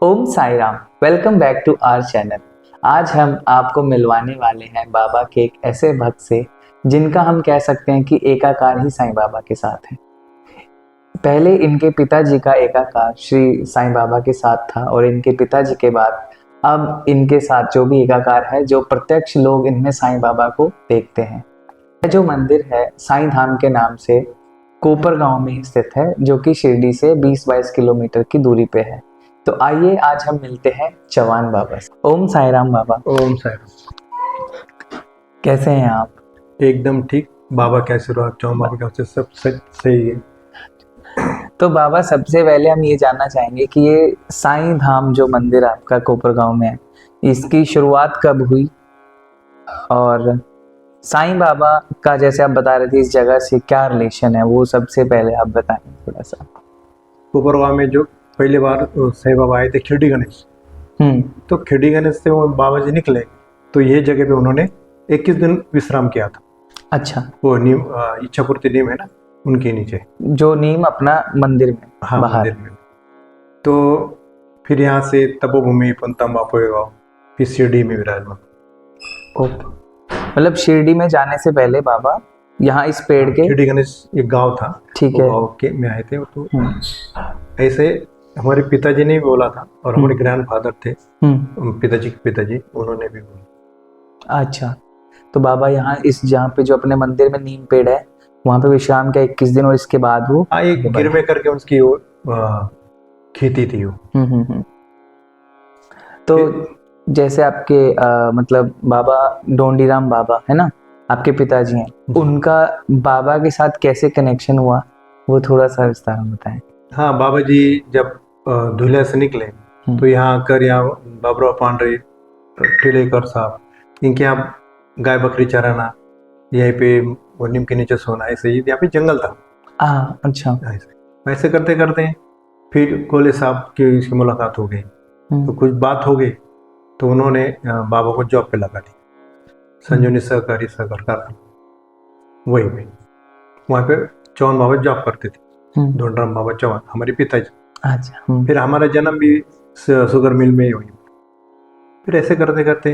Om Sai Ram. Welcome back to our channel. आज हम आपको मिलवाने वाले हैं बाबा के एक ऐसे भक्त से जिनका हम कह सकते हैं कि एकाकार ही साईं बाबा के साथ है। पहले इनके पिताजी का एकाकार श्री साईं बाबा के साथ था और इनके पिताजी के बाद अब इनके साथ जो भी एकाकार है, जो प्रत्यक्ष लोग इनमें साईं बाबा को देखते हैं। यह जो मंदिर है साईं धाम के नाम से कोपर गांव में स्थित है, जो कि शिरडी से 20-22 किलोमीटर की दूरी पे है। तो आइए आज हम मिलते हैं चौहान बाबा से। ओम साई राम बाबा। ओम साई। कैसे हैं आप? एकदम ठीक। बाबा कैसे रहो आप? चौहान बाबा कैसे? सब सही है। तो बाबा, सबसे पहले हम ये जानना चाहेंगे कि ये साईं धाम जो मंदिर आपका कोपर गांव में है, इसकी शुरुआत कब हुई और साईं बाबा का जैसे आप बता रहे थे इस जगह से क्या रिलेशन है, वो सबसे पहले आप बताएं थोड़ा सा। कोपरवा में जो पहली बार साईं बाबा आए थे खिरडी गणेश, तो खिरडी गणेश से वो बाबा जी निकले तो ये जगह पे उन्होंने 21 दिन विश्राम किया था। अच्छा। वो नीम इच्छापूर्ति नीम है ना, उनके नीचे जो नीम अपना मंदिर में, हाँ बाहर। मंदिर में। तो फिर यहाँ से तपोभूमि पंतम गाँव, फिर शिरडी में विराजमान। ओके, मतलब शिरडी में जाने से पहले बाबा यहाँ इस पेड़ के खिरडी गणेश एक गांव था, ठीक वो है, गांव के में आए थे। तो ऐसे हमारे पिताजी ने भी बोला था और हमारे ग्रैंडफादर थे, पिताजी के पिताजी, उन्होंने भी बोला। अच्छा, तो बाबा यहाँ इस जहाँ पे जो अपने मंदिर में नीम पेड़ है वहाँ पे विश्राम का 21 दिन और इसके बाद वो एक गिरवे करके उसकी खेती थी वो। तो जैसे आपके मतलब बाबा ढोंडीराम बाबा है ना, आपके पिताजी हैं, उनका बाबा के साथ कैसे कनेक्शन हुआ, वो थोड़ा सा विस्तार में बताएं। हाँ, बाबा जी जब धुलिया से निकले तो यहाँ आकर, यहाँ बाबरा पांडे टिलेकर साहब, इनके यहाँ गाय बकरी चराना, यहीं पे वो नीम के नीचे सोना, ऐसे ही यहाँ पे जंगल था। अच्छा। ऐसे करते करते फिर कोले साहब की इसकी मुलाकात हो गई, तो कुछ बात हो गई तो उन्होंने बाबा को जॉब पे लगा दी, संजीवनी सहकारी कारखाना, वहीं पे। वहाँ पे चौहान बाबा जॉब करते थे, ढोंडराम बाबा चौहान, हमारे पिताजी। अच्छा। फिर हमारा जन्म भी शुगर मिल में ही हुई। फिर ऐसे करते करते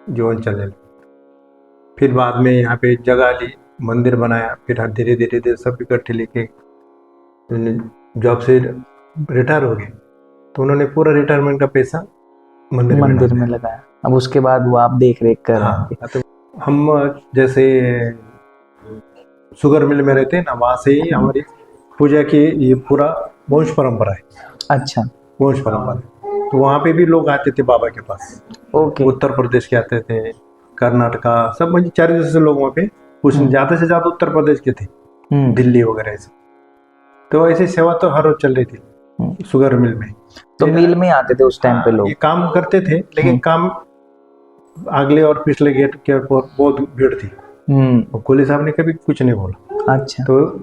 जीवन चलने लगे। फिर बाद में यहाँ पे जगह ली, मंदिर बनाया, फिर धीरे धीरे सब इकट्ठे लेके जॉब से रिटायर हो गए, तो उन्होंने पूरा रिटायरमेंट का पैसा मंदिर में लगाया। अब उसके बाद वो आप देख रेख कर रहे हैं। तो हम जैसे शुगर मिल में रहते हैं ना, वहाँ से ही हमारी पूजा की ये पूरा वंश परंपरा है। अच्छा, वंश परंपरा। तो वहाँ पे भी लोग आते थे बाबा के पास। ओके। उत्तर प्रदेश के आते थे, कर्नाटका, सब मुझे 4 से लोग वहाँ पे, कुछ ज्यादा से ज्यादा उत्तर प्रदेश के थे, दिल्ली वगैरह से। तो ऐसी सेवा तो हर रोज चल रही थी शुगर मिल में। तो मिल में आते थे उस टाइम पे लोग, ये काम करते थे, लेकिन काम अगले और पिछले गेट के ऊपर बहुत भीड़ थी। और कोहली साहब ने कभी कुछ नहीं बोला। अच्छा। तो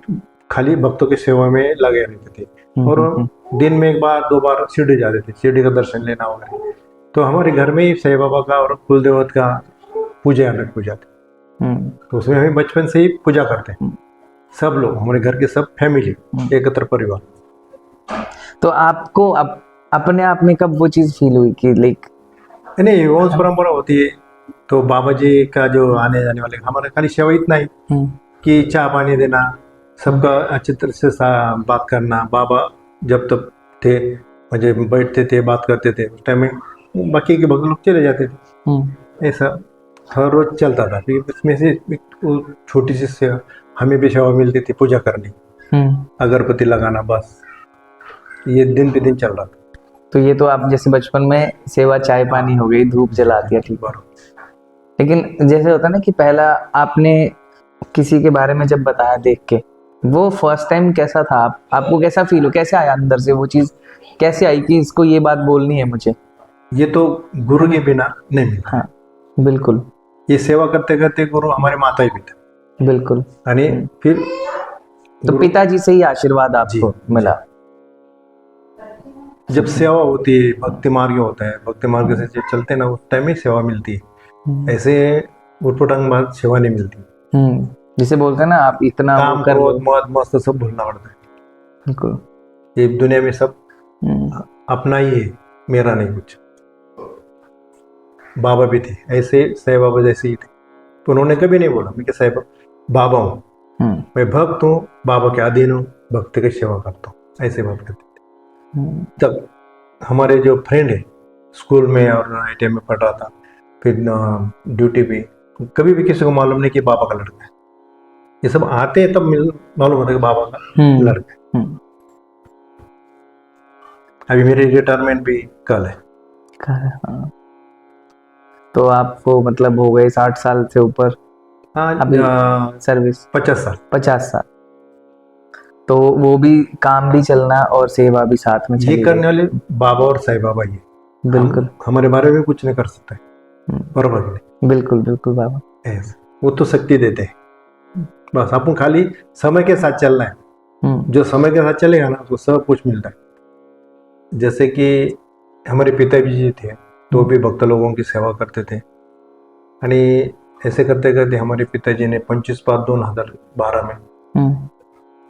खाली भक्तों की सेवा में लगे रहते थे। और दिन में 1-2 बार शिरडी जाते थे, शिरडी का दर्शन लेना वगैरह। तो हमारे घर में ही साईं बाबा का और कुलदेवत का पूजा अलग पूजा थी, तो उसमें हम बचपन से ही पूजा करते हैं। सब लोग, हमारे घर के सब फैमिली, एकत्र परिवार। तो आपको अपने आप में कब वो चीज फील हुई कि लाइक नहीं, वंश परंपरा होती है, तो बाबा जी का जो आने जाने वाले, हमारा खाली सेवा इतना ही कि चाय पानी देना, सबका अच्छे तरह से बात करना। बाबा जब तक थे, मुझे बैठते थे, बात करते थे, उस टाइम में बाकी के भक्त लोग चले जाते थे। ऐसा हर रोज चलता था। फिर इसमें से छोटी सी सेवा, हमें भी सेवा मिलती थी, पूजा करनी, अगरबत्ती लगाना, बस ये दिन पे दिन चल रहा था। तो ये तो आप जैसे बचपन में सेवा चाय पानी हो गई, धूप जला दिया, ठीक है। लेकिन जैसे होता ना कि पहला आपने किसी के बारे में जब बताया देख के, वो फर्स्ट टाइम कैसा था? आपको कैसा फील हो, कैसे आया अंदर से वो चीज, कैसे आई कि इसको ये बात बोलनी है मुझे? ये तो गुरु के बिना नहीं मिलता। हाँ, बिल्कुल। ये सेवा करते करते गुरु हमारे माता ही पिता, बिल्कुल। यानी फिर तो पिताजी से ही आशीर्वाद आपको मिला। जब सेवा होती है, भक्ति मार्ग होता है, भक्ति मार्ग से जब चलते ना, उस टाइम ही सेवा मिलती है। ऐसे उठपटांग बाद सेवा नहीं मिलती। जिसे बोलते हैं ना, आप इतना काम, क्रोध, मौज मस्त सब भूलना पड़ता है। बिल्कुल। ये दुनिया में सब अपना ही है, मेरा नहीं कुछ। बाबा भी थे ऐसे, साईं बाबा जैसे ही थे, तो उन्होंने कभी नहीं बोला मैं कि साईं बाबा हूँ, मैं भक्त हूँ, बाबा के अधीन हूँ, भक्त की सेवा करता हूँ, ऐसे बात करते थे। तब हमारे जो फ्रेंड है स्कूल में और ITI में पढ़ रहा था, फिर ड्यूटी पे, कभी भी किसी को मालूम नहीं कि बाबा का लड़का है। ये सब आते हैं तब मालूम होता है कि बाबा का लड़का है। अभी मेरी रिटायरमेंट भी कल है। हाँ। तो आपको मतलब हो गए 60 साल से ऊपर? हाँ, अभी सर्विस 50 साल। 50 साल। तो वो भी काम भी चलना और सेवा भी साथ में ये चली करने गई। वाले बाबा और साईं बाबा ही है। बिल्कुल। हमारे बारे में कुछ नहीं कर सकते, बराबर नहीं? बिल्कुल बिल्कुल बाबा। वो तो शक्ति देते हैं, बस अपन खाली समय के साथ चलना है। जो समय के साथ चलेगा ना तो सब कुछ मिलता है। जैसे कि हमारे पिताजी जी थे, तो भी भक्त लोगों की सेवा करते थे, आणि ऐसे करते करते हमारे पिताजी ने 25/5/2012 में,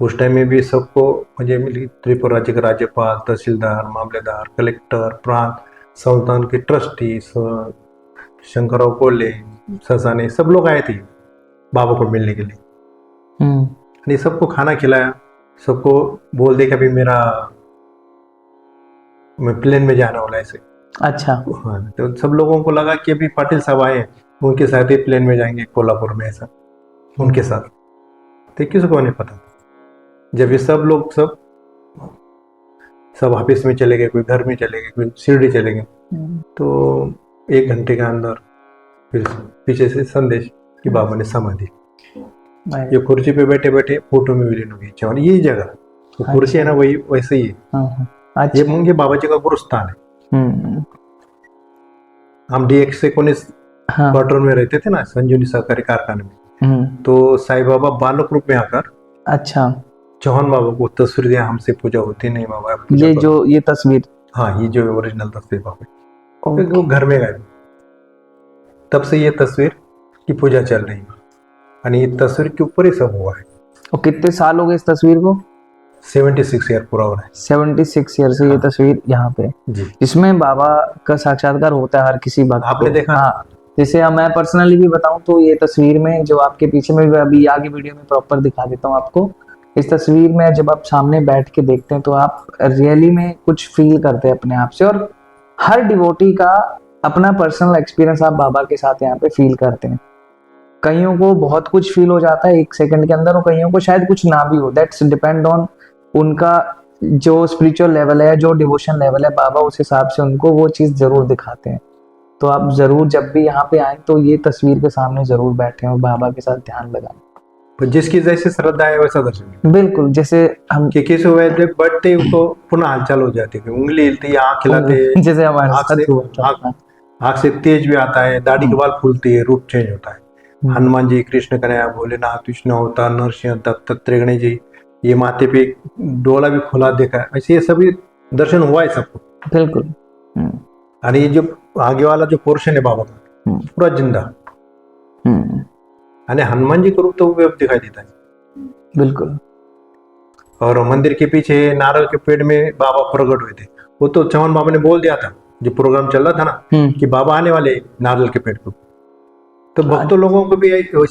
उस टाइम में भी सबको मुझे मिली, त्रिपुरा राज्य के राज्यपाल, तहसीलदार, मामलेदार, कलेक्टर, प्रांत संस्थान के ट्रस्टी, शंकरराव कोल्हे, ससाने, सब लोग आए थे बाबा को मिलने के लिए। सबको खाना खिलाया, सबको बोल दे कि अभी मैं प्लेन में जाने वाला ऐसे। अच्छा। हाँ, तो सब लोगों को लगा कि अभी पाटिल साहब आए, उनके साथ ही प्लेन में जाएंगे कोल्हापुर में, ऐसा उनके साथ। तो किसी को नहीं पता। जब ये सब लोग सब ऑफिस में चले गए, कोई घर में चले गए, कोई शिरडी चले गए, तो 1 घंटे के अंदर फिर पीछे से संदेश कि बाबा ने समाधि। ये कुर्सी पे बैठे बैठे फोटो में विलीन हो गई। और ये जगह तो कुर्सी है ना, वही वैसे ही है। ये बाबा जी का गुरुस्थान है। हम DX19 क्वार्टर में रहते थे ना, संजीवनी सहकारी कारखाने में, तो साईं बाबा बालक रूप में आकर, अच्छा, चौहान बाबा को तस्वीर दिया, हमसे पूजा होती नहीं बाबा। ये तस्वीर, हाँ, ये जो ओरिजिनल तस्वीर बाबा, वो घर में गए, तब से ये तस्वीर की पूजा चल रही है। और ये तस्वीर के ऊपर ही सब हुआ है। और कितने साल हो गए इस तस्वीर को? 76 ईयर पूरा हो रहा है। 76 ईयर से ये तस्वीर यहाँ पे, जिसमें बाबा का साक्षात्कार होता है हर किसी भक्त को। आपने देखा? हाँ, जैसे मैं पर्सनली भी बताऊं तो ये तस्वीर में जो आपके पीछे में, अभी आगे वीडियो में प्रॉपर दिखा देता हूँ आपको। इस तस्वीर में जब आप सामने बैठ के देखते हैं तो आप रियली में कुछ फील करते हैं अपने आप से, और हर डिवोटी का अपना पर्सनल एक्सपीरियंस आप बाबा के साथ यहाँ पे फील करते हैं। कईयों को बहुत कुछ फील हो जाता है 1 सेकंड के अंदर, और कईयों को शायद कुछ ना भी हो। दैट्स डिपेंड ऑन उनका जो स्पिरिचुअल लेवल है, जो डिवोशन लेवल है, बाबा उस हिसाब से उनको वो चीज जरूर दिखाते हैं। तो आप जरूर जब भी यहाँ पे आए तो ये तस्वीर के सामने जरूर बैठे और बाबा के साथ ध्यान लगाएं। तो जिसकी जैसे श्रद्धा है वैसा दर्शन। बिल्कुल, जैसे हम किसी बढ़ते उसको पुनः हलचल हो जाती है, उंगली हिलती है, आँख खिलाते, जैसे हमारे साथ हुआ था। आँख से तेज भी आता है, दाढ़ी के बाल फूलती है, रूप चेंज होता है। हनुमान जी, कृष्ण कन्हैया, भोलेनाथ, विष्णु अवतार, नरसिंह, दत्तात्रेय, गणेश जी, ये माथे पे डोला भी खुला देखा है, ऐसे ये सभी दर्शन हुआ है सबको। बिल्कुल। और ये जो आगे वाला जो पोर्शन है बाबा का, पूरा जिंदा, यानी हनुमान जी का रूप तो वो दिखाई देता है। बिल्कुल। और मंदिर के पीछे नारल के पेड़ में बाबा प्रकट हुए थे। वो तो चौहान बाबा ने बोल दिया था, जो प्रोग्राम चल रहा था ना, कि बाबा आने वाले नारल के पेड़ को। तो भक्तों लोगों को भी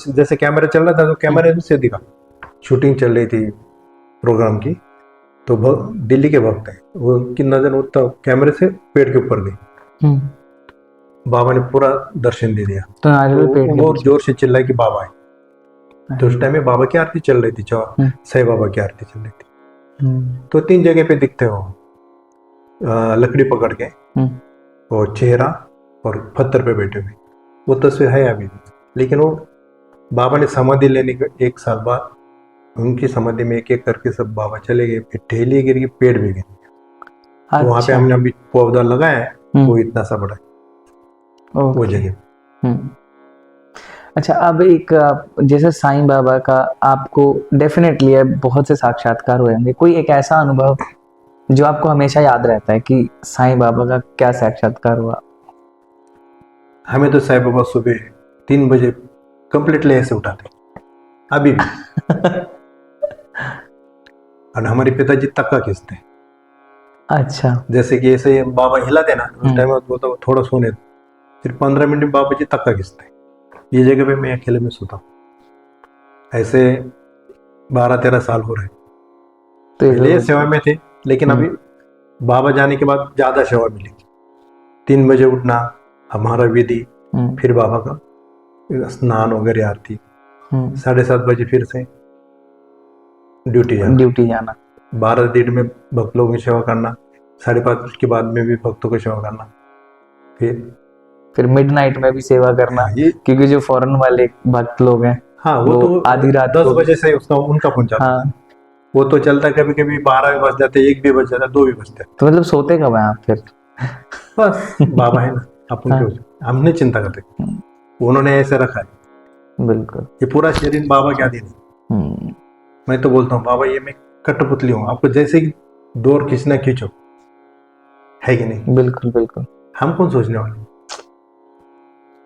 जैसे कैमरा चल रहा था तो कैमरे से दिखा, शूटिंग चल रही थी प्रोग्राम की, तो दिल्ली के भक्त हैं, वो उनकी नजर उतना कैमरे से पेड़ के ऊपर गई, बाबा ने पूरा दर्शन दे दिया। तो बहुत जोर से चिल्लाए कि बाबा है। तो उस टाइम में बाबा की आरती चल रही थी, साईं बाबा की आरती चल रही थी। तो 3 जगह पे दिखते हो, लकड़ी पकड़ के, और चेहरा और पत्थर पे बैठे हुए। वो तस्वीर है अभी भी, लेकिन वो बाबा ने समाधि लेने के 1 साल बाद उनकी समाधि में एक एक करके सब बाबा चले गए, फिर ढेली गिर गई, पेड़ भी गिर गया। तो वहां पे हमने अभी पौधा लगाया है, वो इतना सा बड़ा है वो जगह। अच्छा, अब एक जैसे साईं बाबा का आपको डेफिनेटली है बहुत से साक्षात्कार हुए होंगे, कोई एक ऐसा अनुभव जो आपको हमेशा याद रहता है कि साईं बाबा का क्या साक्षात्कार हुआ? हमें तो साईं बाबा सुबह 3 बजे कंप्लीटली ऐसे उठाते अभी भी। और हमारे पिताजी तक्का खींचते हैं, अच्छा। जैसे कि ऐसे बाबा हिलाते ना उस टाइम वो तो थोड़ा सोने, फिर 15 मिनट में बाबा जी तक्का खींचते, ये जगह पे मैं अकेले में सोता हूँ। ऐसे 12-13 साल हो रहे। तो पहले ये सेवा में थे, लेकिन अभी बाबा जाने के बाद ज्यादा सेवा मिली। 3 बजे उठना हमारा विधि, फिर बाबा का स्नान वगैरह आरती, 7:30 बजे फिर से ड्यूटी जाना, 12 दिन में भक्त लोगों की सेवा करना, 5:30 के बाद में भी भक्तों की सेवा करना, फिर मिडनाइट में भी सेवा करना, ये क्योंकि जो फॉरेन वाले भक्त लोग हैं हाँ वो तो आधी रात 10 को बजे से उसका उनका पहुंच जाता है। वो तो चलता है, कभी कभी 12 भी बज जाते, 1 भी बज जाता, 2 भी बजते। तो मतलब सोते कब हैं आप फिर? बस बाबा है ना, अपन क्यों हमने चिंता करते, उन्होंने ऐसे रखा है। बिल्कुल। ये पूरा शरीर बाबा के अधीन है। मैं तो बोलता हूँ बाबा ये मैं कठपुतली हूँ, आपको जैसे ही डोर खींचना खींचो, है कि नहीं? बिल्कुल बिल्कुल। हम कौन सोचने वाले।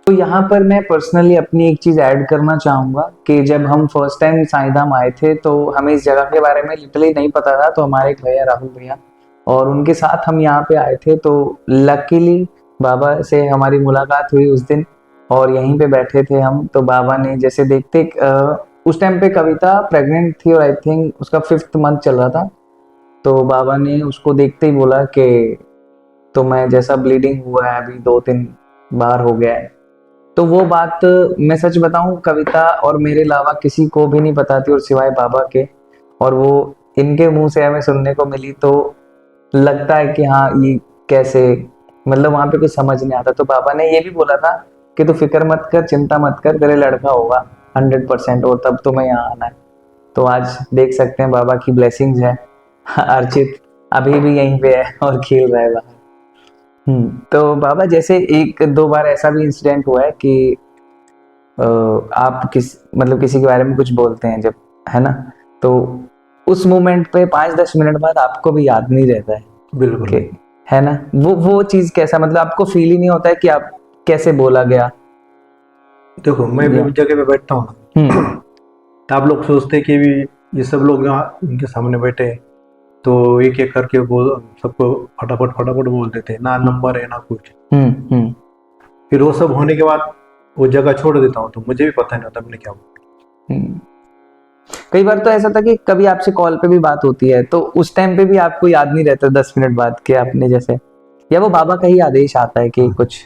तो यहाँ पर मैं पर्सनली अपनी एक चीज ऐड करना चाहूंगा कि जब हम फर्स्ट टाइम साईं धाम आए थे तो हमें इस जगह के बारे में लिटरली नहीं पता था। तो हमारे एक भैया राहुल भैया और उनके साथ हम यहाँ पे आए थे, तो लकीली बाबा से हमारी मुलाकात हुई उस दिन और यहीं पे बैठे थे हम। तो बाबा ने जैसे देखते उस टाइम पे कविता प्रेग्नेंट थी और आई थिंक उसका 5th मंथ चल रहा था। तो बाबा ने उसको देखते ही बोला कि तुम्हें जैसा ब्लीडिंग हुआ है अभी 2-3 बार हो गया है। तो वो बात मैं सच बताऊं कविता और मेरे अलावा किसी को भी नहीं पता थी और सिवाय बाबा के, और वो इनके मुंह से हमें सुनने को मिली। तो लगता है कि हाँ ये कैसे, मतलब वहां पे कुछ समझ नहीं आता। तो बाबा ने ये भी बोला था कि तू फिक्र मत कर, चिंता मत कर, तेरे लड़का होगा 100% और तब तुम्हें यहाँ आना है। तो आज देख सकते हैं बाबा की ब्लेसिंग्स है। अर्चित अभी भी यहीं पे है और खेल रहा है बाहर। तो बाबा जैसे 1-2 बार ऐसा भी इंसिडेंट हुआ है कि आप मतलब किसी के बारे में कुछ बोलते हैं जब, है ना, तो उस मोमेंट पे 5-10 मिनट बाद आपको भी याद नहीं रहता है बिल्कुल कि, है ना, वो चीज कैसा, मतलब आपको फील ही नहीं होता है कि आप कैसे बोला गया। देखो मैं भी जगह पे बैठता हूँ ना, तो आप लोग सोचते हैं कि भी ये सब लोग यहाँ इनके सामने बैठे हैं तो एक एक करके बोल सबको फटाफट फटाफट बोल देते हैं, ना नंबर है ना कुछ। फिर वो सब होने के बाद वो जगह छोड़ देता हूँ तो मुझे भी पता नहीं होता मैंने क्या बोला। कई बार तो ऐसा था कि कभी आपसे कॉल पे भी बात होती है तो उस टाइम पे भी आपको याद नहीं रहता 10 मिनट बाद कि आपने जैसे, या वो बाबा का ही आदेश आता है कि कुछ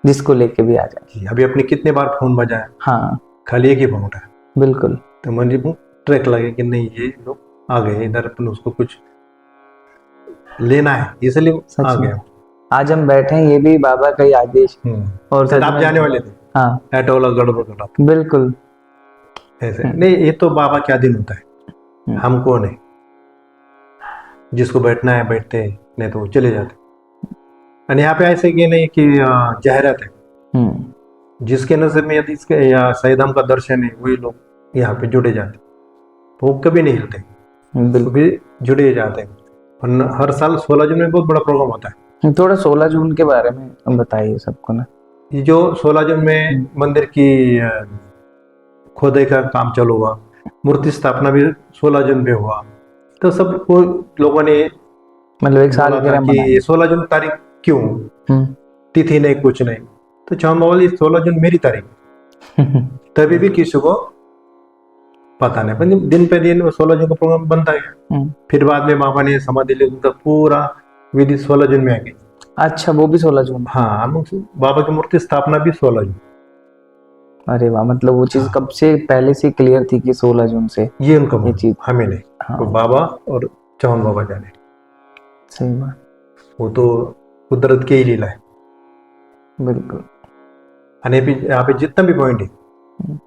जिसको लेके भी आ जाए। अभी अपने कितने बार फोन बजा है, हाँ खाली एक ही फोन उठा है। बिल्कुल। तो मुझे ट्रैक लगे कि नहीं ये लोग आ गए इधर, अपन उसको कुछ लेना है इसलिए आ गया। आज हम बैठे हैं ये भी बाबा का ही आदेश। और सच आप में जाने वाले थे, हाँ ऐटोला गड़बड़ करा बिल्कुल ऐसे नहीं, ये तो बाबा क्या दिन होता है। हम कौन है, जिसको बैठना है बैठते हैं, नहीं तो वो चले जाते। और यहाँ पे ऐसे कि नहीं कि जाहिरात है, जिसके नजर में यदि इसके या सईधाम का दर्शन है वही लोग यहाँ पे जुड़े जाते, वो कभी नहीं हिलते, कभी जुड़े जाते हैं। और हर साल 16 जून में बहुत बड़ा प्रोग्राम होता है। थोड़ा 16 जून के बारे में बताइए सबको ना। ये जो 16 जून में मंदिर की खोदाई का काम चालू हुआ, मूर्ति स्थापना भी 16 जून में हुआ। तो सब लोगों ने मतलब एक साल बोला था कि 16 जून तारीख क्यों, तिथि नहीं कुछ नहीं। तो चौहान बाबा 16 जून मेरी तारीख तभी भी किसी को पता नहीं, पर दिन पे दिन 16 जून का प्रोग्राम बनता है। फिर बाद में बाबा ने समाधि ली तो पूरा विधि 16 जून में आ गई। अच्छा वो भी 16 जून? हाँ बाबा की मूर्ति स्थापना भी 16 जून। अरे वाह, मतलब वो चीज कब से पहले से क्लियर थी कि 16 जून से ये उनका ये चीज, हमें नहीं। हाँ। तो बाबा और चौहान बाबा जाने, सही बात, वो तो कुदरत की ही लीला है। बिल्कुल। यहाँ पे जितना भी पॉइंट है,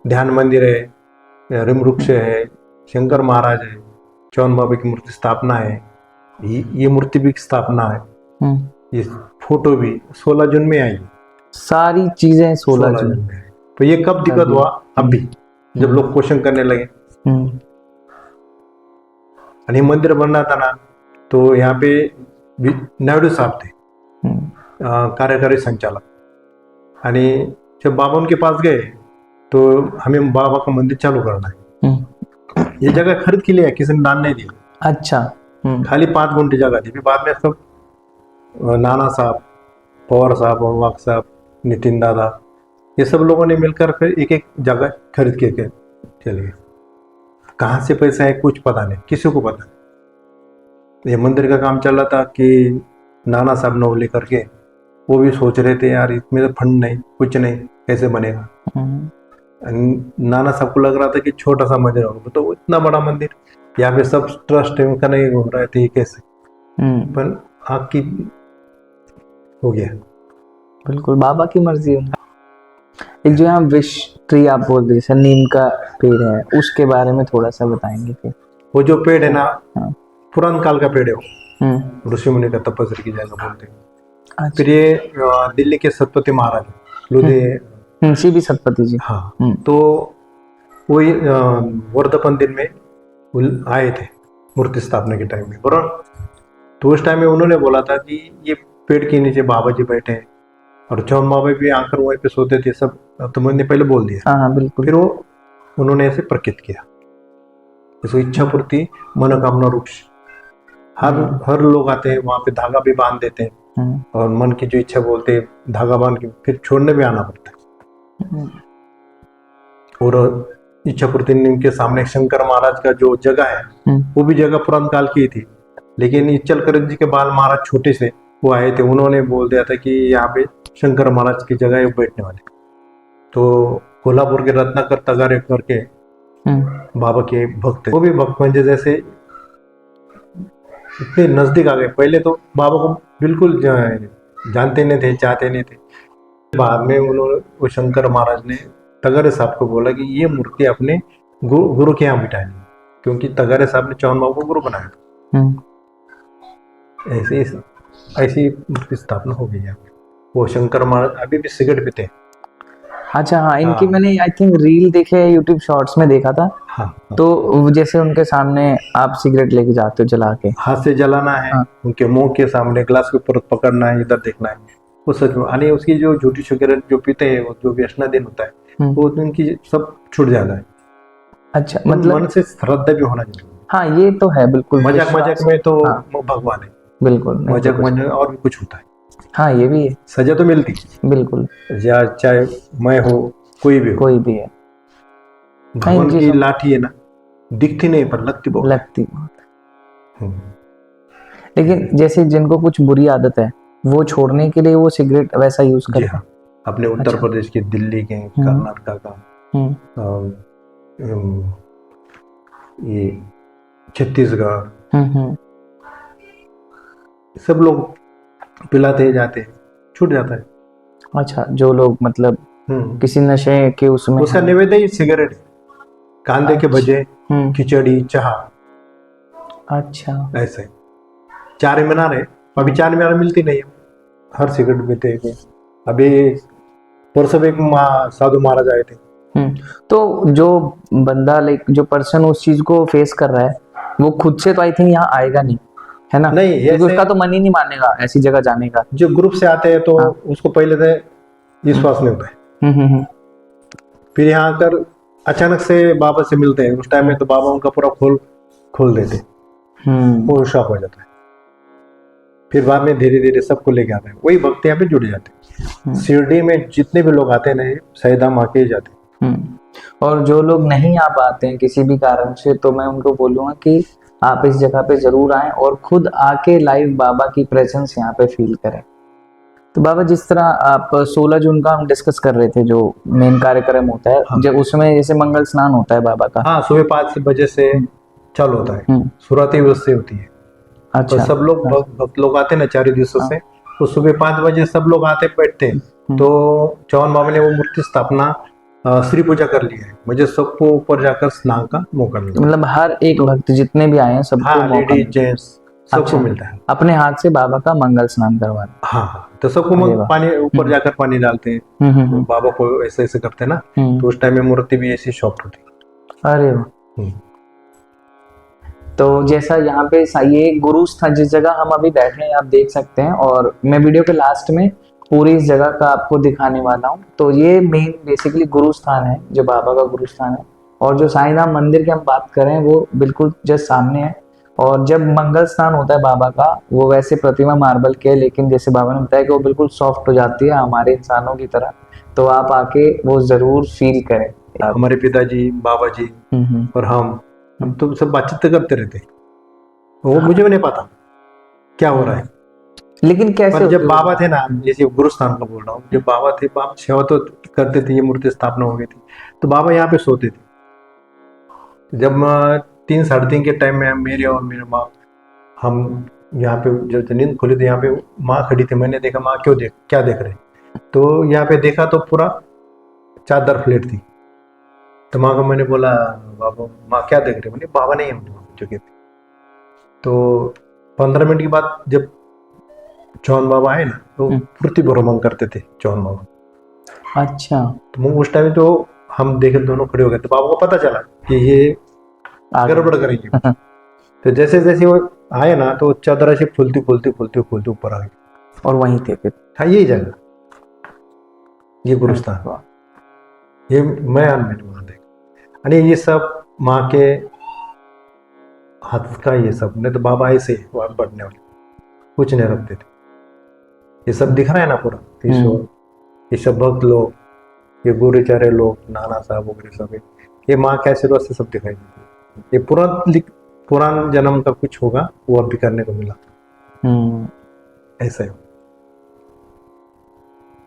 ध्यान मंदिर है, रिम वृक्ष है, शंकर महाराज है, चौहान बाबा की मूर्ति स्थापना है, ये मूर्ति भी स्थापना है, ये फोटो भी 16 जून में आई, सारी चीजें 16 जून में। तो ये कब दिक्कत हुआ, अभी जब लोग क्वेश्चन करने लगे। आणि मंदिर बनना था ना, तो यहाँ पे नायडू साहब थे कार्यकारी संचालक, आणि जब बाबा उनके पास गए तो हमें बाबा का मंदिर चालू करना है, ये जगह खरीद के लिए है, किसी ने दान नहीं दिया। अच्छा खाली 5 गुंठे जगह थी। फिर बाद में सब नाना साहब, पवार साहब, वाक साहब, नितिन दादा, ये सब लोगों ने मिलकर फिर एक एक जगह खरीद के चले गए। कहाँ से पैसा है कुछ पता नहीं, किसी को पता नहीं। ये मंदिर का काम चल रहा था कि नाना साहब ने लेकर के वो भी सोच रहे थे यार इसमें तो फंड नहीं, कुछ नहीं, कैसे बनेगा। नाना साहब को लग रहा था कि छोटा सा मंदिर होगा, तो इतना बड़ा मंदिर, यहाँ पे सब ट्रस्ट है उनका नहीं घूम रहे थे, कैसे। पर आपकी हो गया। बिल्कुल बाबा की मर्जी है। एक जो यहाँ विश ट्री आप बोल रहे जैसे नीम का पेड़ है, उसके बारे में थोड़ा सा बताएंगे फिर। वो जो पेड़ है ना, हाँ। पुरान काल का पेड़ है वो, ऋषि मुनि का तपस्या की जगह बोलते हैं। अच्छा। फिर ये दिल्ली के सतपति महाराज लुधे सीबी सतपति जी, हाँ, तो वही वर्धमान दिन में आए थे मूर्ति स्थापना के टाइम में, बराबर। तो उस टाइम में उन्होंने बोला था कि ये पेड़ के नीचे बाबा जी बैठे हैं और चौन बाबा भी आकर वहीं पे सोते थे सब, तो मैंने पहले बोल दिया। हाँ बिल्कुल। फिर वो उन्होंने ऐसे प्रकट किया, इसको इच्छा पूर्ति मनोकामना वृक्ष। हर लोग आते हैं वहां पे, धागा भी बांध देते हैं और मन की जो इच्छा बोलते हैं धागा बांध के फिर छोड़ने भी आना पड़ता है। और इच्छा पूर्ति के सामने शंकर महाराज का जो जगह है वो भी जगह पुरान काल की थी, लेकिन चलकर जी के बाल महाराज छोटे से वो आए थे, उन्होंने बोल दिया था कि यहाँ पे शंकर महाराज की जगह है बैठने वाले। तो कोल्हापुर के रत्नाकर तगारे करके बाबा के भक्त है, वो भी भक्त म्हणजे जैसे इतने नजदीक आ गए। पहले तो बाबा को बिल्कुल जानते नहीं थे, चाहते नहीं थे। बाद में उन्होंने वो शंकर महाराज ने तगारे साहब को बोला कि ये मूर्ति अपने गुरु के यहाँ बिठानी, क्योंकि तगारे साहब ने चौन बाबू को गुरु बनाया था। ऐसी मूर्ति स्थापना हो गई है। वो शंकर महाराज अभी भी सिगरेट पीते हैं। अच्छा हाँ, इनकी मैंने आई थिंक रील देखे, यूट्यूब शॉर्ट्स में देखा था। हाँ। तो जैसे उनके सामने आप सिगरेट लेके जाते हो जला के, हाथ से जलाना है। हाँ। उनके मुंह के सामने ग्लास के ऊपर पकड़ना है, इधर देखना है, वो सच में। यानी उसकी जो झूठी सिगरेट जो पीते हैं, वो जो व्यसना दिन होता है वो उनकी सब छूट जाता है। अच्छा, मतलब मन से श्रद्धा भी होना चाहिए। हाँ ये तो है बिल्कुल। मजाक में तो भगवान है, बिल्कुल मजाक और भी कुछ होता है। हाँ ये भी है, सजा तो मिलती बिल्कुल, या चाहे मैं हो कोई भी है। भगवान की लाठी है ना, दिखती नहीं पर लगती बहुत। लेकिन जैसे जिनको कुछ बुरी आदत है वो छोड़ने के लिए वो सिगरेट वैसा यूज करते हैं। अपने उत्तर प्रदेश के, दिल्ली के, कर्नाटका का, ये छत्तीसगढ़, सब लोग पिलाते जाते, छूट जाता है। अच्छा, जो लोग मतलब किसी नशे के उसमें, उसका निवेदन ही सिगरेट, कांदे के भजे, खिचड़ी, चाह। अच्छा, ऐसे 4 मीनार है, अभी 4 मीनार मिलती नहीं है, हर सिगरेट पीते हैं। अभी परसों एक साधु महाराज आए थे। तो जो बंदा लाइक जो पर्सन उस चीज को फेस कर रहा है वो खुद से तो आई थिंक यहाँ आएगा नहीं, है ना? नहीं, क्योंकि उसका तो मन ही नहीं मानेगा ऐसी जगह जाने का। जो ग्रुप से आते हैं तो उसको पहले से विश्वास नहीं होता है। फिर यहाँ आकर अचानक से बाबा से मिलते हैं, उस टाइम में तो बाबा उनका पूरा खोल देते, वो शॉक हो जाता है। फिर बाद में धीरे धीरे सबको लेके आते हैं, वही भक्त यहाँ पे जुड़ जाते हैं। शिरडी में जितने भी लोग आते हैं सैदाम आके जाते हैं। और जो लोग नहीं आ पाते हैं किसी भी कारण से, तो मैं उनको बोलूंगा कि आप इस जगह पे जरूर आएं और खुद आके लाइव बाबा की प्रेजेंस यहाँ पे फील करें। तो बाबा, जिस तरह आप 16 जून का हम डिस्कस कर रहे थे, जो मेन कार्यक्रम होता है, जब उसमें जैसे मंगल स्नान होता है बाबा का, हाँ, सुबह 5 बजे से चालू होता है, शुरुआती उससे होती है। अच्छा, तो सब लोग भक्त लोग आते हैं ना 4 दिवसों से, तो सुबह 5 बजे सब लोग आते बैठते हैं। तो चौहान बाबा ने वो मूर्ति स्थापना श्री पूजा कर ली है, मुझे सबको ऊपर जाकर स्नान का मौका मिला। मतलब हर एक भक्त जितने भी आए हैं सबको, लेडीज जेंट्स सबको मिलता है अपने हाथ से बाबा का मंगल स्नान करवाना। हाँ, तो सबको पानी ऊपर जाकर पानी डालते हैं, बाबा को ऐसे ऐसे करते हैं ना, तो उस टाइम में मूर्ति भी ऐसी सॉफ्ट होती है। अरे वाह। तो जैसा यहाँ पे ये गुरु स्थान जिस जगह हम अभी बैठे हैं आप देख सकते हैं, और मैं वीडियो के लास्ट में पूरी इस जगह का आपको दिखाने वाला हूँ। तो ये मेन बेसिकली गुरु स्थान है, जो बाबा का गुरु स्थान है। और जो साईं धाम मंदिर की हम बात करें वो बिल्कुल जस्ट सामने है। और जब मंगल स्नान होता है बाबा का, वो वैसे प्रतिमा मार्बल की है, लेकिन जैसे बाबा ने बताया कि वो बिल्कुल सॉफ्ट हो जाती है हमारे इंसानों की तरह। तो आप आके वो जरूर फील करें। हमारे पिताजी, बाबा जी हम्म। और हम तो सब बातचीत करते रहते। वो मुझे भी नहीं पता क्या हो रहा है। लेकिन कैसे पर जब होती बाबा थे है? ना, जैसे गुरु स्थान का बोल रहा हूँ, जब बाबा थे, बाबा सेवा तो करते थे, ये मूर्ति स्थापना हो गई थी, तो बाबा यहाँ पे सोते थे। जब मैं 3 साढ़े 3 के टाइम में मेरे और मेरे माँ, हम यहाँ पे जब नींद खुली तो यहाँ पे माँ खड़ी थी। मैंने देखा, माँ क्या देख रहे? तो यहाँ पे देखा तो पूरा चादर फ्लेट थी। तो माँ को मैंने बोला, बाबा माँ क्या देख रहे? बोले बाबा नहीं है जगह पे। तो 15 मिनट के बाद जब चौहान बाबा आए ना, तो पूर्ति भ्रमण करते थे चौहान बाबा। अच्छा। तो वो उस टाइम तो हम देखे, दोनों खड़े हो गए। तो बाबा को पता चला कि ये गड़बड़ करेंगे। तो जैसे जैसे वो आए ना, तो चादर ऐसे फूलती फूलती फूलती फूलती ऊपर आ गई। और वहीं थे फिर? हाँ, यही जगह, ये गुरुस्थान, ये मैंने वहां देखा। आणि ये सब माँ के हाथ का, ये सब नहीं तो बाबा ऐसे वहां बढ़ने वाले कुछ नहीं रखते थे। ये सब दिख रहा है ना पूरा, ये सब भक्त लोग, ये गुरुचार्य लोग, नाना साहब वगैरह सब, ये माँ के आशीर्वाद से सब दिखाई देते। ये पुरान जन्म का कुछ होगा, वो अभी करने को मिला। ऐसा है।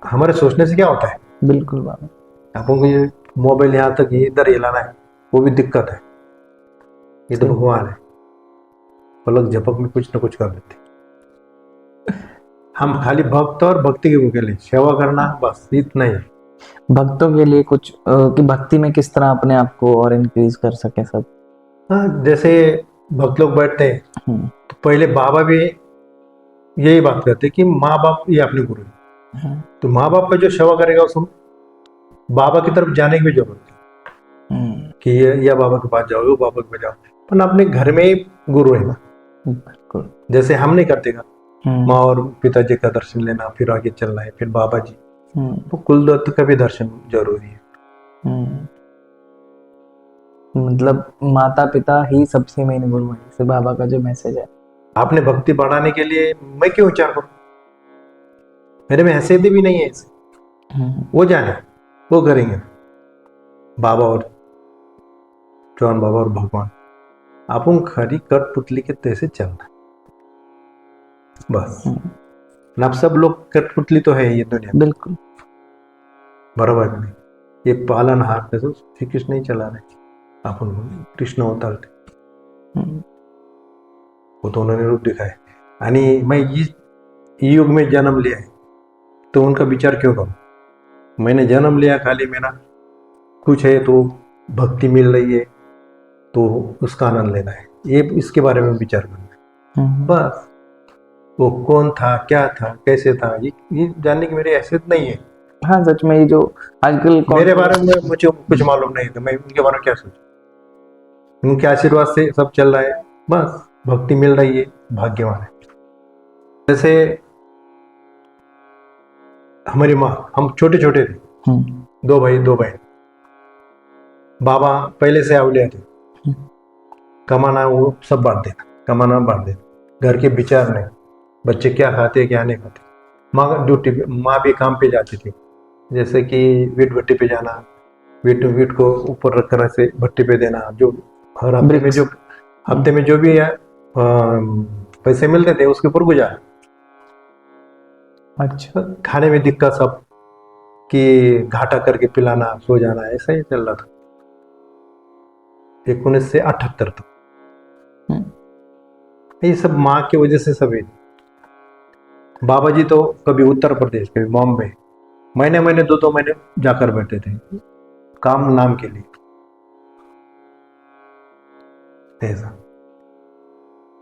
हमारे सोचने से क्या होता है? बिल्कुल बाबा। आपको को ये मोबाइल यहाँ तक ये इधर हिलाना है, वो भी दिक्कत है। ये तो भगवान है, पलक झपक में कुछ ना कुछ कर देते। हम खाली भक्त और भक्ति के लिए सेवा करना, बस इतना ही। भक्तों के लिए कुछ कि भक्ति में किस तरह अपने आप को और इंक्रीज कर सके सब। हाँ, जैसे भक्त लोग बैठते हैं तो पहले बाबा भी यही बात करते कि माँ बाप ये अपने गुरु है। तो माँ बाप का जो सेवा करेगा, उसको बाबा की तरफ जाने की भी जरूरत है कि या बाबा के पास जाओ, बाबा के पास जाओ। पर अपने घर में ही गुरु है ना। बिल्कुल। जैसे हम नहीं करते का, माँ और पिताजी का दर्शन लेना, फिर आगे चलना है, फिर बाबा जी, तो कुलदेवता का भी दर्शन जरूरी है। मतलब माता पिता ही सबसे मेन गुरु है, जैसे बाबा का जो मैसेज है। आपने भक्ति बढ़ाने के लिए मैं क्यों विचार करूं? मेरे में हैसियत भी नहीं है ऐसे। वो जाने, वो करेंगे बाबा और चौहान बाबा और भगवान। आप खरी कठपुतली के तैसे चलना बस। अब सब लोग कठपुतली तो है ये दुनिया। बिल्कुल बराबर नहीं। ये पालन हार पे तो श्री कृष्ण ही चला रहे, अपन कृष्ण अवतार थे, वो तो उन्होंने रूप दिखाए। आणि मैं इस युग में जन्म लिया है, तो उनका विचार क्यों करूं? मैंने जन्म लिया, खाली मेरा कुछ है तो भक्ति मिल रही है, तो उसका आनंद लेना है, ये इसके बारे में विचार करना है बस। वो कौन था, क्या था, कैसे था, ये जानने की मेरी हैसियत नहीं है। हाँ सच में, ये जो आजकल मेरे बारे में मुझे कुछ मालूम नहीं था, मैं उनके बारे में क्या सोचूं? उनके आशीर्वाद से सब चल रहा है, बस भक्ति मिल रही है, भाग्यवान है। जैसे हमारी माँ, हम छोटे छोटे थे, 2 भाई 2 बहन। बाबा पहले से अवलिया थे, कमाना वो सब बांट देना, कमाना बांट देना, घर के विचार नहीं, बच्चे क्या खाते क्या नहीं खाते। माँ ड्यूटी पे, माँ भी काम पे जाती थी, जैसे कि वीट भट्टी पे जाना, वीट को ऊपर रख कर ऐसे भट्टी पे देना, जो हर हफ्ते में जो भी पैसे मिलते थे उसके ऊपर गुजारा। अच्छा, खाने में दिक्कत सब कि घाटा करके पिलाना, सो जाना, ऐसा ही चल रहा था 1978 तक। ये सब माँ की वजह से सब है। बाबा जी तो कभी उत्तर प्रदेश, कभी बॉम्बे, महीने महीने 2-2 महीने जाकर बैठे थे, काम नाम के लिए। ऐसा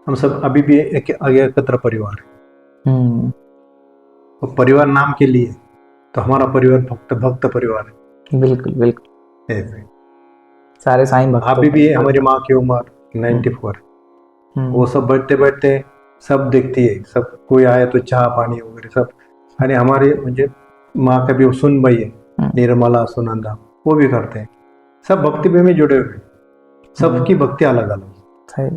हम सब अभी भी एक एकत्र परिवार है। तो परिवार नाम के लिए, तो हमारा परिवार भक्त परिवार है। बिल्कुल बिल्कुल, ऐसे सारे साईं भक्त। अभी भी हमारी माँ की उम्र 94 है। वो सब बैठते बैठते सब देखती है, सब कोई आए तो चाय पानी वगैरह सब। आणि हमारे म्हणजे माँ का भी सुन भाई है, निर्मला सुनंदा, वो भी करते हैं। सब भक्ति में जुड़े हुए, सबकी भक्ति अलग अलग है।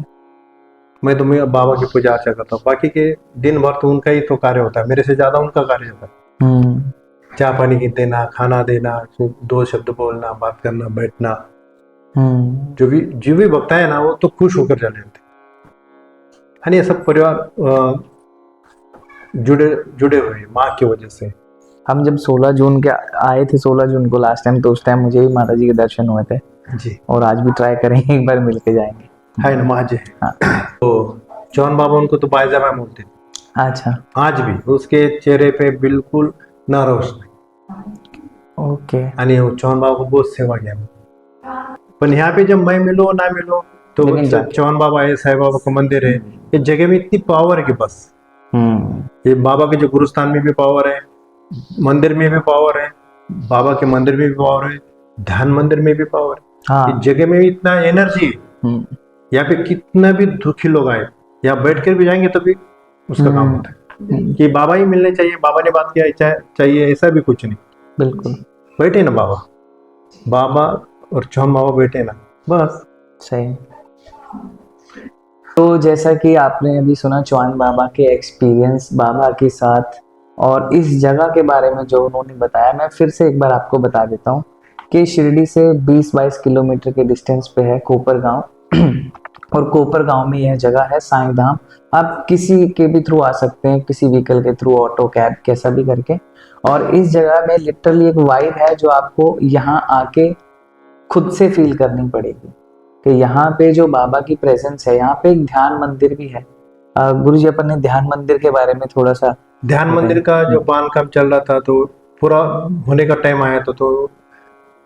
मैं तो मैं बाबा की पूजा अर्चा करता हूँ, बाकी के दिन भर तो उनका ही तो कार्य होता है, मेरे से ज्यादा उनका कार्य होता है। चाय पानी की देना, खाना देना, दो शब्द बोलना, बात करना, बैठना। जो भी भक्त है ना वो तो खुश होकर चले जाते हैं। यानी ये सब परिवार जुड़े जुड़े हुए हैं माँ की वजह से। हम जब 16 जून के आए थे, 16 जून को लास्ट टाइम, तो उस टाइम मुझे भी माता जी के दर्शन हुए थे जी। और आज भी ट्राई करेंगे, एक बार मिल के जाएंगे। है ना माँ जी। हाँ। तो चौहान बाबा उनको तो बाईजामा बोलते थे। अच्छा। आज भी उसके चेहरे पे बिल्कुल न रोशनी। ओके। आणि चौहान बाबा को बहुत सेवा किया। पर यहाँ पे जब मैं मिलो ना मिलो तो चौहान बाबा है, साईं बाबा का मंदिर है, ये जगह में इतनी पावर है कि बस। ये बाबा के जो गुरुस्थान में भी पावर है, मंदिर में भी पावर है, बाबा के मंदिर में भी पावर है, ध्यान मंदिर में भी पावर है। हाँ। इस जगह में इतना एनर्जी है। यहाँ पे कितना भी दुखी लोग आए, यहाँ बैठ कर भी जाएंगे तो भी उसका काम होता है कि बाबा ही मिलने चाहिए, बाबा ने बात किया चाहिए, ऐसा भी कुछ नहीं। बिल्कुल बैठे ना बाबा, बाबा और चौहान बाबा बैठे ना, बस। सही। तो जैसा कि आपने अभी सुना चौहान बाबा के एक्सपीरियंस बाबा के साथ और इस जगह के बारे में जो उन्होंने बताया, मैं फिर से एक बार आपको बता देता हूँ कि शिरडी से 20-22 किलोमीटर के डिस्टेंस पे है कोपर गांव और कोपर गांव में यह जगह है साईं धाम। आप किसी के भी थ्रू आ सकते हैं, किसी व्हीकल के थ्रू, ऑटो, कैब, कैसा भी करके। और इस जगह में लिटरली एक वाइब है जो आपको यहाँ आके खुद से फील करनी पड़ेगी कि यहाँ पे जो बाबा की प्रेजेंस है। यहाँ पे एक ध्यान मंदिर भी है। गुरु जी, अपन ने ध्यान मंदिर के बारे में थोड़ा सा। ध्यान मंदिर का जो बांधकाम चल रहा था तो पूरा होने का टाइम आया तो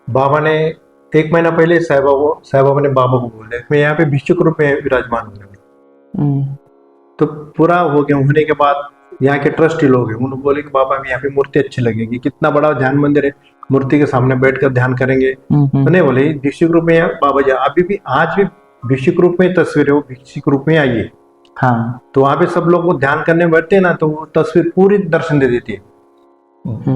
बाबा ने 1 महीना पहले साईं बाबा ने बाबा को बोले मैं यहाँ पे भिक्षुक रूप में विराजमान हूँ। तो पूरा हो गया होने के बाद यहाँ के ट्रस्टी लोग हैं, उन्होंने बोले कि बाबा यहाँ पे मूर्ति अच्छी लगेगी, कितना बड़ा ध्यान मंदिर है, मूर्ति के सामने बैठकर ध्यान करेंगे। तो नहीं बोले भिक्षुक रूप में बाबा जी अभी भी आज भी भिक्षुक रूप में तस्वीर है, वो भिक्षुक रूप में आइए। हाँ। तो वहां पे सब लोग वो ध्यान करने बैठते हैं ना तो वो तस्वीर पूरी दर्शन दे देती है।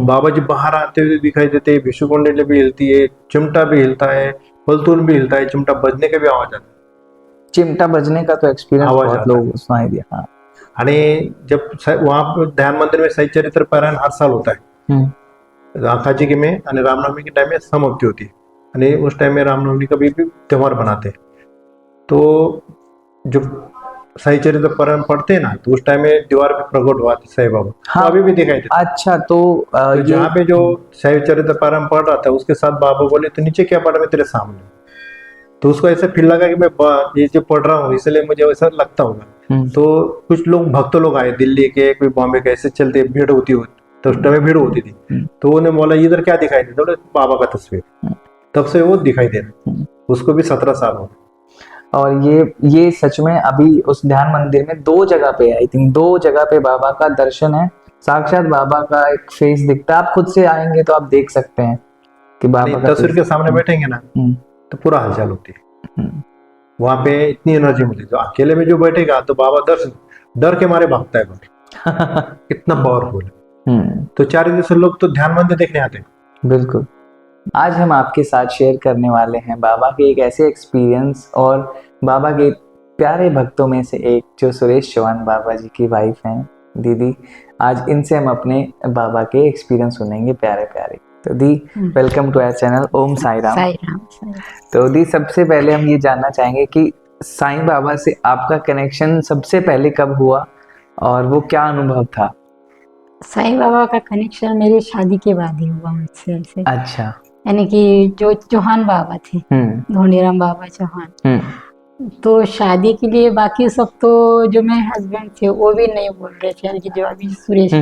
बाबा जी बाहर आते हुए दिखाई देते हैं, भिक्षु कुंडली भी हिलती है, चिमटा भी हिलता है, फलतून भी हिलता है, चिमटा बजने का भी आवाज आता है। चिमटा बजने का तो एक्सपीरियंस बहुत लोग सुनाई दिया। हाँ। आणि जब वहां ध्यान मंदिर में सही चरित्र पारायण हर साल होता है। आखाजी के में आणि रामनवमी के टाइम में समाप्ति होती है आणि उस टाइम में रामनवमी का भी त्योहार बनाते हैं। तो जो सही चरित्र पारायण पढ़ते हैं ना तो उस टाइम में दीवार पे प्रकट हुआ साईं बाबा। हाँ, तो अभी भी दिखाई देता। अच्छा। तो जहाँ पे जो सही चरित्र पारायण पढ़ रहा था उसके साथ बाबा बोले तो नीचे क्या पढ़ा मैं तेरे सामने। तो उसको ऐसा फील लगा कि मैं ये जो पढ़ रहा हूँ इसलिए मुझे वैसा लगता होगा। तो कुछ लोग भक्त लोग आए दिल्ली के, कोई बॉम्बे के, ऐसे चलते भीड़ होती तो उस टाइम भीड़ होती थी। तो उन्हें बोला इधर क्या दिखाई देता, बोले बाबा का तस्वीर। तब से वो दिखाई दे रहा। उसको भी 17 साल हो। और ये सच में अभी उस ध्यान मंदिर में 2 जगह पे, आई थिंक 2 जगह पे बाबा का दर्शन है, साक्षात बाबा का एक फेस दिखता है। आप खुद से आएंगे तो आप देख सकते हैं कि बाबा का तस्वीर के सामने बैठेंगे ना तो पूरा हलचल होती है। वहां पे इतनी एनर्जी मिलती है। तो अकेले में जो बैठेगा तो बाबा डर के मारे भागता है बाहर। इतना पावरफुल है। तो 4 दिन से लोग तो ध्यान मंदिर देखने आते हैं। बिल्कुल। आज हम आपके साथ शेयर करने वाले हैं बाबा के एक ऐसे एक्सपीरियंस और बाबा के प्यारे भक्तों में से एक जो सुरेश चौहान बाबा जी की वाइफ हैं दीदी। आज इनसे हम अपने बाबा के एक्सपीरियंस सुनेंगे प्यारे प्यारे। तो दी, वेलकम टू आवर चैनल। ओम साई राम। तो दी, सबसे पहले हम ये जानना चाहेंगे कि साईं बाबा से आपका कनेक्शन सबसे पहले कब हुआ और वो क्या अनुभव था? साईं बाबा का कनेक्शन मेरी शादी के बाद ही हुआ मुझसे ऐसे। अच्छा। यानी कि जो चौहान बाबा थे, धोनीराम बाबा चौहान, तो शादी के लिए बाकी सब तो जो मेरे हस्बैंड थे वो भी नहीं बोल रहे थे, यानी कि जो अभी सुरेश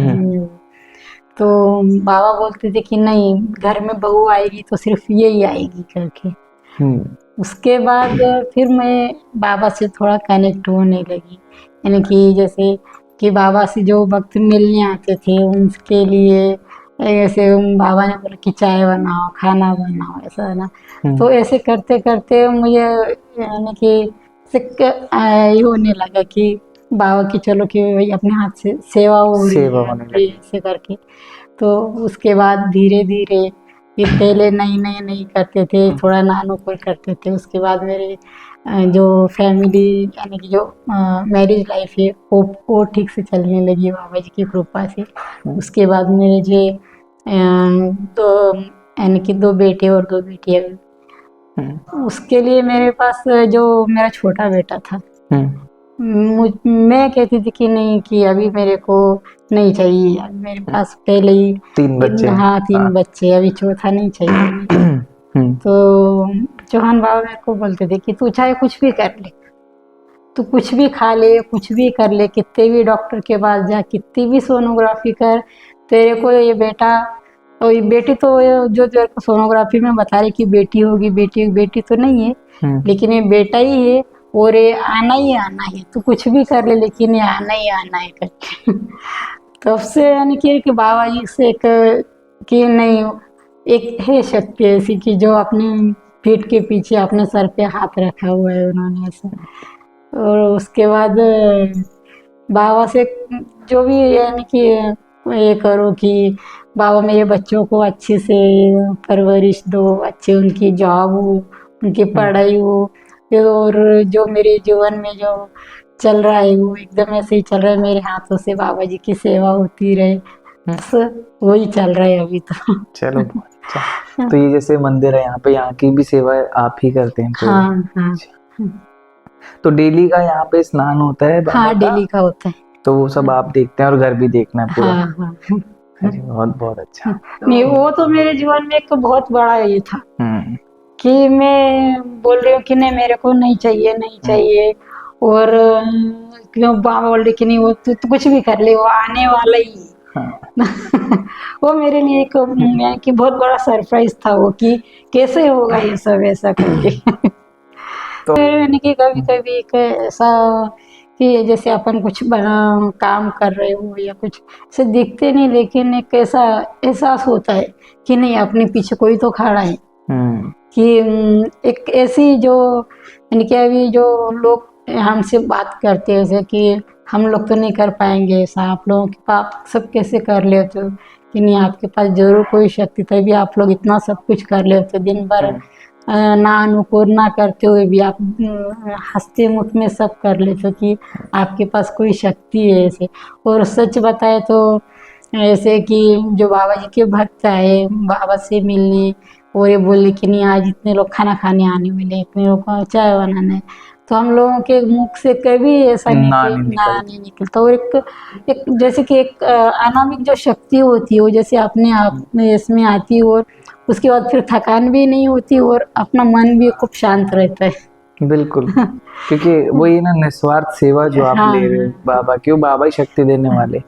तो बाबा बोलते थे कि नहीं घर में बहू आएगी तो सिर्फ यही आएगी करके। उसके बाद फिर मैं बाबा से थोड़ा कनेक्ट होने लगी, यानी कि जैसे कि बाबा से जो वक्त मिलने आते थे उनके लिए ऐसे बाबा ने बोला कि चाय बनाओ, खाना बनाओ, ऐसा ना। तो ऐसे करते करते मुझे यानी कि ये होने लगा कि बाबा की चलो कि भाई अपने हाथ से सेवा हो रही है ऐसे करके। तो उसके बाद धीरे धीरे फिर पहले नहीं नहीं नहीं करते थे, थोड़ा नानू को करते थे। उसके बाद मेरे जो फैमिली यानी कि जो मैरिज लाइफ है वो ठीक से चलने लगी बाबा जी की कृपा से। उसके बाद मेरे जो दो यानी कि 2 बेटे और 2 बेटियां। उसके लिए मेरे पास जो मेरा छोटा बेटा था, मैं कहती थी कि नहीं, कि अभी मेरे को नहीं चाहिए, अभी मेरे पास पहले ही 3 बच्चे हैं। हाँ 3 बच्चे, अभी चौथा नहीं चाहिए। तो चौहान बाबा मेरे को बोलते थे कि तू चाहे कुछ भी कर ले, तू कुछ भी खा ले, कुछ भी कर ले, कितने भी डॉक्टर के पास जा, कितनी भी सोनोग्राफी कर, तेरे को ये बेटा और ये बेटी तो जो तेरे को सोनोग्राफी में बता रही कि बेटी होगी, बेटी बेटी तो नहीं है, लेकिन ये बेटा ही है और ये आना ही आना है, तू कुछ भी कर ले लेकिन ये आना ही आना है करके। तब से यानी कि बाबा जी से एक कि नहीं, एक है शक्ति ऐसी कि जो अपने पीठ के पीछे अपने सर पे हाथ रखा हुआ है उन्होंने ऐसा। और उसके बाद बाबा से जो भी यानी कि ये करो कि बाबा मेरे बच्चों को अच्छे से परवरिश दो, अच्छे उनकी जॉब हो, उनकी पढ़ाई हो, और जो मेरे जीवन में जो चल रहा है वो एकदम ऐसे ही चल रहा है, मेरे हाथों से बाबा जी की सेवा होती रहे, बस वही चल रहा है अभी तो। चलो बहुत अच्छा। तो ये जैसे मंदिर है यहाँ पे, यहाँ की भी सेवा आप ही करते हैं पूरी? हाँ हाँ तो डेली का यहाँ पे स्नान होता है बाबा हाँ, का? डेली का होता है। तो वो सब आप देखते हैं और घर भी देखना है पूरा? हाँ हाँ अरे बहुत बहुत अच्छा। नहीं, वो तो मेरे जीवन में एक बहुत बड़ा ये था हम्म कि मैं बोल रही हूँ कि नहीं मेरे को नहीं चाहिए, नहीं चाहिए, और क्यों बाबा बोल रहे कि नहीं वो तू कुछ भी कर ले, वो आने वाला ही है। हाँ। वो मेरे लिए एक यानी कि बहुत बड़ा सरप्राइज था वो, कि कैसे होगा ये सब ऐसा करके। तो यानी कि कभी कभी एक ऐसा कि जैसे अपन कुछ बना काम कर रहे हो या कुछ से दिखते नहीं, लेकिन एक ऐसा एहसास होता है कि नहीं अपने पीछे कोई तो खड़ा है, हम्म कि एक ऐसी जो यानी कि अभी जो लोग हमसे बात करते हैं जैसे कि हम लोग तो नहीं कर पाएंगे ऐसा, आप लोगों के पास सब कैसे कर लेते हो, कि नहीं आपके पास जरूर कोई शक्ति, तभी आप लोग इतना सब कुछ कर लेते हो, दिन भर ना अनुकूल ना करते हुए भी आप हंसते मुख में सब कर लेते हो, कि आपके पास कोई शक्ति है ऐसे। और सच बताए तो ऐसे कि जो बाबा जी के भक्त आए बाबा से मिलने, और ये बोले कि नहीं आज इतने लोग खाना खाने आने वाले, इतने लोग को चाय बनाना है, तो हम लोगों के मुख से कभी ऐसा नहीं ना कि नहीं ना निकल। नहीं निकलता। और एक जैसे कि एक अनामिक जो शक्ति होती है वो जैसे अपने आप में इसमें आती है, और उसके बाद फिर थकान भी नहीं होती और अपना मन भी खूब शांत रहता है। बिल्कुल, क्योंकि वही ना निस्वार्थ सेवा जो आप ले रहे हो हाँ, बाबा की, वो बाबा ही शक्ति देने वाले।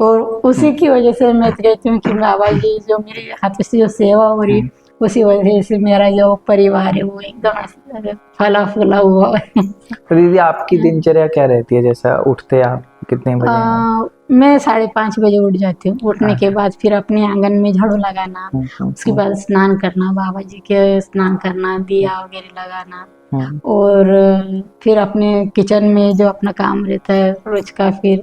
और उसी की वजह से मैं तो कहती हूँ कि बाबा जी जो मेरे हाथों से जो सेवा हो रही, उसी वजह से मेरा जो परिवार है वो एकदम ऐसे फला फूला हुआ है। तो दीदी आपकी दिनचर्या क्या रहती है, जैसा उठते आप कितने बजे हैं? मैं 5:30 बजे उठ जाती हूँ। उठने के बाद फिर अपने आंगन में झाड़ू लगाना, उसके हम्म बाद स्नान करना, बाबा जी के स्नान करना, दिया वगैरह लगाना, हम्म और फिर अपने किचन में जो अपना काम रहता है रोज का, फिर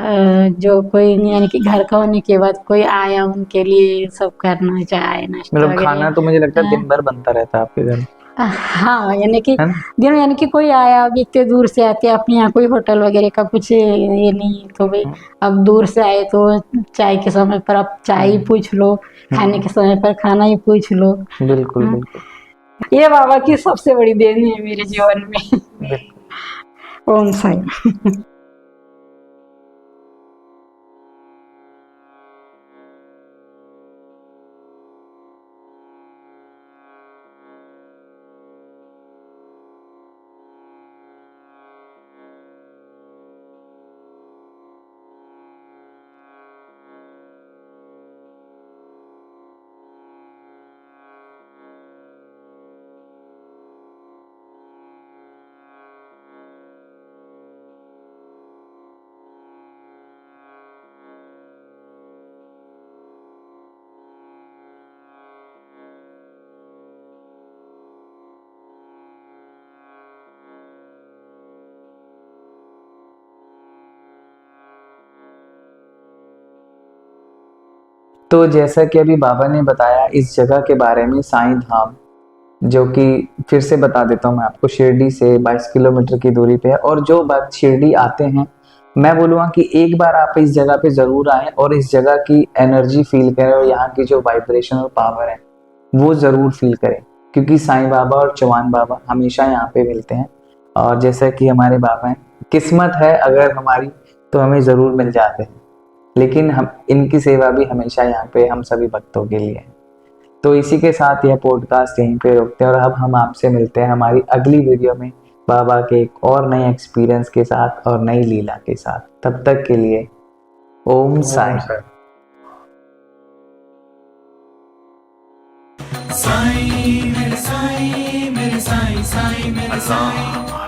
जो कोई यानी कि घर का होने के बाद कोई आया उनके लिए सब करना, चाय नाश्ता मतलब वगैरह। खाना तो मुझे लगता है अ, दिन भर बनता रहता है आपके घर में, हाँ यानी कि है ना? दिन यानी कि कोई आया, अब इतने दूर से आते हैं, अपने यहाँ कोई होटल वगैरह का कुछ ये नहीं है, तो भाई अब दूर से आए तो चाय के समय पर आप चाय ही पूछ लो, खाने के समय पर खाना ही पूछ लो। बिल्कुल हाँ, बिल्कुल ये बाबा की सबसे बड़ी देन है मेरे जीवन में। बिल्कुल। ओम साई। तो जैसा कि अभी बाबा ने बताया इस जगह के बारे में, साईं धाम, जो कि फिर से बता देता हूँ मैं आपको, शिरडी से 22 किलोमीटर की दूरी पे है। और जो भक्त शिरडी आते हैं, मैं बोलूँगा कि एक बार आप इस जगह पे ज़रूर आएँ और इस जगह की एनर्जी फील करें और यहाँ की जो वाइब्रेशन और पावर है वो ज़रूर फील करें, क्योंकि साईं बाबा और चौहान बाबा हमेशा यहाँ पे मिलते हैं। और जैसा कि हमारे बाबा हैं, किस्मत है अगर हमारी तो हमें ज़रूर मिल जाते हैं, लेकिन हम इनकी सेवा भी हमेशा यहाँ पे हम सभी भक्तों के लिए है। तो इसी के साथ यह पॉडकास्ट यहीं पे रोकते हैं और अब हम आपसे मिलते हैं हमारी अगली वीडियो में बाबा के एक और नए एक्सपीरियंस के साथ और नई लीला के साथ। तब तक के लिए ओम साई। साईं मेरे साईं मेरे साईं साईं मेरे साईं।